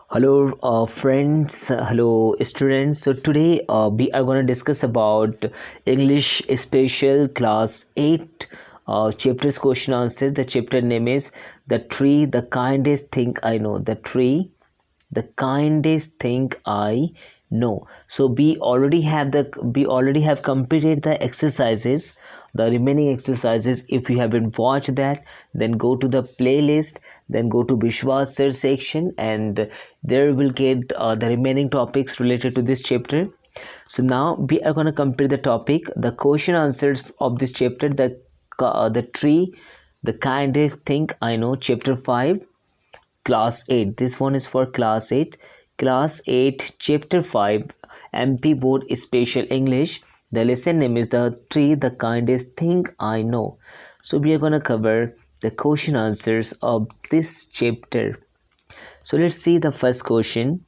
Hello, friends. Hello, students. So today we are going to discuss about English Special Class 8 chapters question answer. The chapter name is The Tree, the Kindest Thing I Know. The Tree, the kindest thing I know. So we already have completed the exercises, the remaining exercises. If you haven't watched that, then go to the playlist, then go to Vishwas sir section, and there will get the remaining topics related to this chapter. So now we are going to complete the topic, the question answers of this chapter, the tree, the kindest thing I know, chapter 5, class 8. This one is for class 8 chapter 5 MP board special English. The lesson name is The Tree, the Kindest Thing I Know. So we are going to cover the question answers of this chapter. So let's see the first question,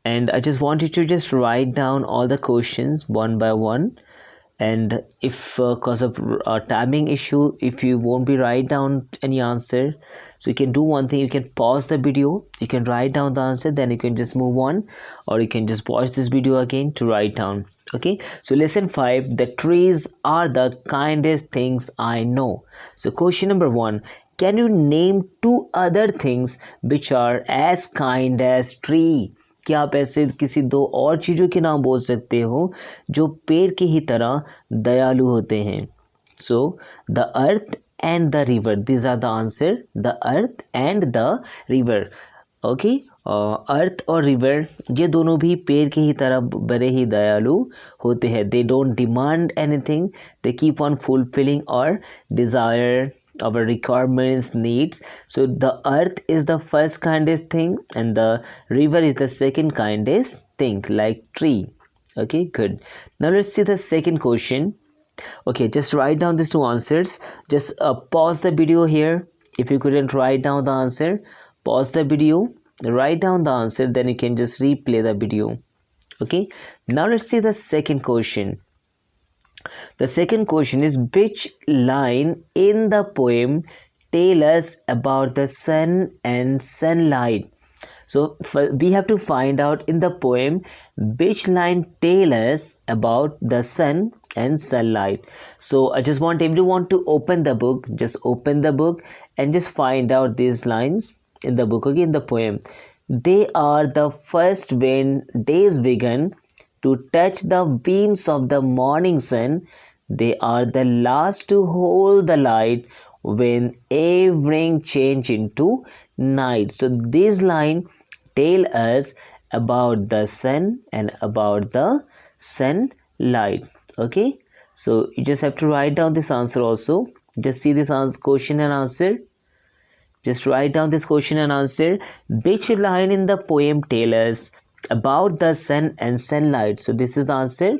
and I just want you to just write down all the questions one by one. And if cause of timing issue, if you won't be write down any answer, so you can do one thing, you can pause the video, you can write down the answer, then you can just move on, or you can just watch this video again to write down. Okay, so lesson 5, the trees are the kindest things I know. So question number 1, can you name 2 other things which are as kind as tree? क्या आप ऐसे किसी 2 और चीज़ों के नाम बोल सकते हो जो पेड़ की ही तरह दयालु होते हैं? So the earth and the river, this are the answer, the earth and the river. Okay, earth और रिवर ये दोनों भी पेड़ की ही तरह बड़े ही दयालु होते हैं. They don't demand anything, they keep on fulfilling और desire our requirements, needs. So the earth is the first kindest thing and the river is the second kindest thing, like tree. Okay, good. Now let's see the second question. Okay, just write down these 2 answers. Just pause the video here. If you couldn't write down the answer, pause the video, write down the answer, then you can just replay the video. Okay, now let's see the second question. The second question is, which line in the poem tell us about the sun and sunlight? So we have to find out in the poem which line tell us about the sun and sunlight. So I just want everyone to open the book, just open the book and just find out these lines in the book, okay, in the poem. They are the first when days begin to touch the beams of the morning sun. They are the last to hold the light when evening change into night. So this line tell us about the sun and about the sunlight. Okay, so you just have to write down this answer also. Just see this question and answer. Just write down this question and answer. Which line in the poem tell us about the sun and sunlight? So this is the answer.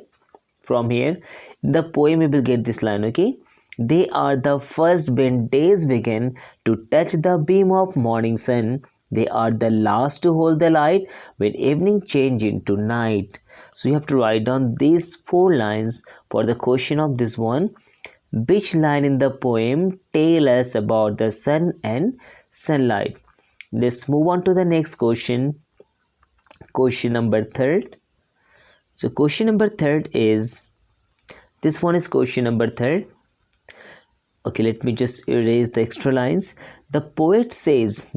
From here in the poem we will get this line. Okay, they are the first when days begin to touch the beam of morning sun. They are the last to hold the light when evening change into night. So you have to write down these 4 lines for the question of this one. Which line in the poem tell us about the sun and sunlight? Let's move on to the next question. Question number 3. So question number 3 is, this one is question number 3. Okay, let me just erase the extra lines. The poet says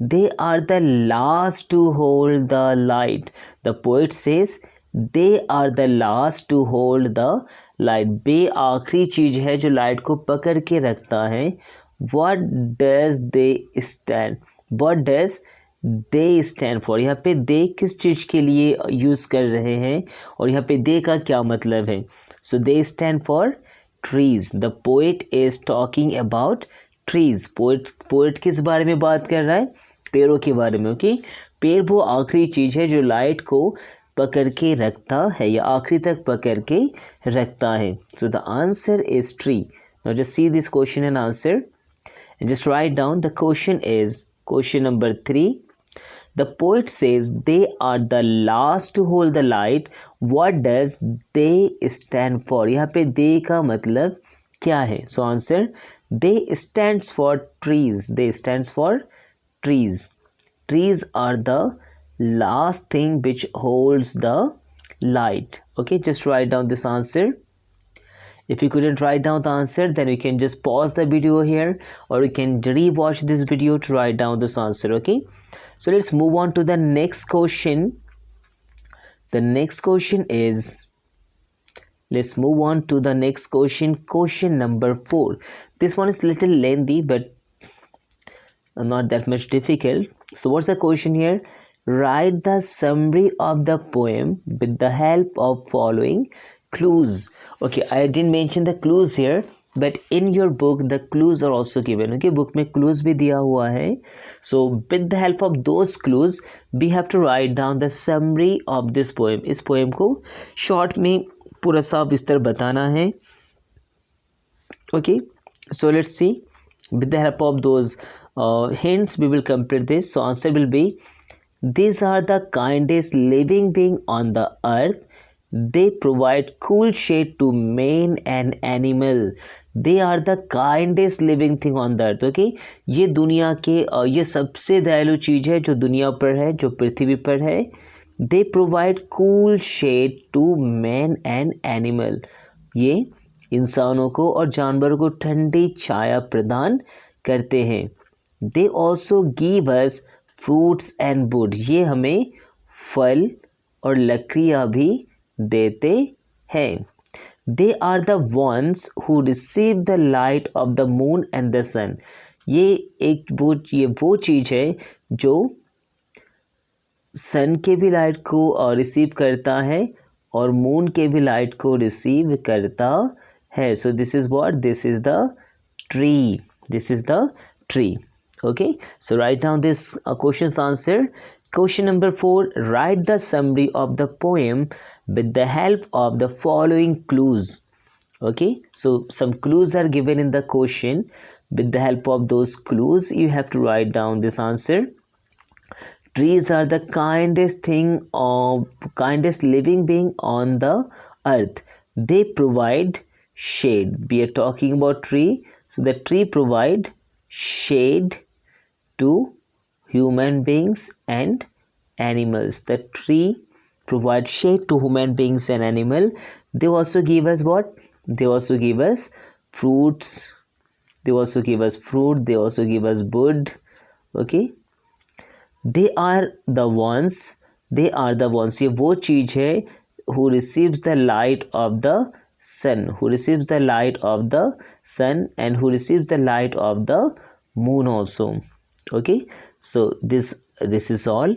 they are the last to hold the light. The poet says they are the last to hold the light. बे आखिरी चीज है जो light को पकड़ के रखता है. What does they stand? What does they stand for? यहाँ पे दे किस चीज़ के लिए यूज़ कर रहे हैं और यहाँ पे दे का क्या मतलब है? So they stand for trees. The poet is talking about trees. Poet किस बारे में बात कर रहा है? पेड़ों के बारे में. ओके, पेड़ वो आखिरी चीज़ है जो लाइट को पकड़ के रखता है या आखिरी तक पकड़ के रखता है. So the answer is tree. Now just see this question and answer and just write down. The question is question number 3. The poet says they are the last to hold the light. What does they stand for? यहाँ पे they का मतलब क्या है? So answer, they stands for trees. They stands for trees. Trees are the last thing which holds the light. Okay, just write down this answer. If you couldn't write down the answer, then you can just pause the video here, or you can re-watch this video to write down this answer. Okay, so let's move on to the next question. The next question is, let's move on to the next question. Question number 4. This one is little lengthy but not that much difficult. So what's the question here? Write the summary of the poem with the help of following clues. Okay, I didn't mention the clues here, but in your book the clues are also given. Okay, book में clues भी दिया हुआ है. So with the help of those clues we have to write down the summary of this poem. इस poem को short में पूरा सा विस्तार बताना है. Okay, so let's see. With the help of those hints we will complete this. So answer will be, these are the kindest living being on the earth. They provide cool shade to man and animal. They are the kindest living thing on the earth. Okay, ये दुनिया के ये सबसे दयालु चीज़ है जो दुनिया पर है, जो पृथ्वी पर है. They provide cool shade to man and animal. ये इंसानों को और जानवरों को ठंडी छाया प्रदान करते हैं. They also give us fruits and wood. ये हमें फल और लकड़ियाँ भी देते हैं. They are the ones who receive the light of the moon and the sun. ये वो चीज़ है जो सन के भी लाइट को रिसीव करता है और मून के भी लाइट को रिसीव करता है. So this is what? This is the tree. This is the tree. Okay, so write down this question's answer. Question number 4. Write the summary of the poem with the help of the following clues. Okay, so some clues are given in the question. With the help of those clues you have to write down this answer. Trees are the kindest living being on the earth. They provide shade. We are talking about tree. So the tree provide shade to human beings and animals. The tree provides shade to human beings and animal. They also give us what? They also give us fruits. They also give us fruit. They also give us wood. Okay, they are the ones. ये वो चीज़ है who receives the light of the sun, who receives the light of the sun and who receives the light of the moon also. Okay, so this is all.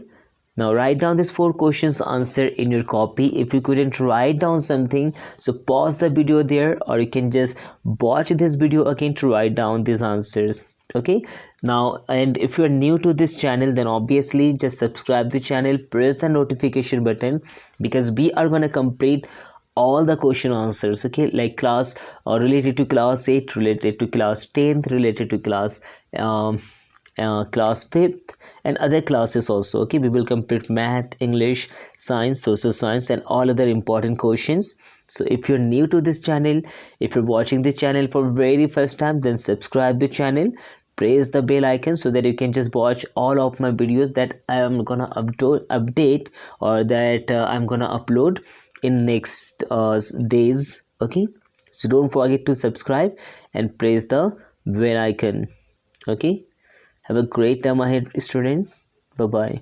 Now write down these 4 questions answer in your copy. If you couldn't write down something, so pause the video there, or you can just watch this video again to write down these answers. Okay, now, and if you are new to this channel, then obviously just subscribe the channel, press the notification button, because we are gonna complete all the question answers. Okay, like class related to class 8, related to class 10th, related to class class 5th and other classes also. Okay, we will complete math, English, science, social science and all other important questions. So if you're new to this channel, if you're watching this channel for very first time, then subscribe the channel, press the bell icon so that you can just watch all of my videos that I am gonna update or that I'm gonna upload in next days. Okay, so don't forget to subscribe and press the bell icon. Okay, have a great time ahead, students. Bye bye.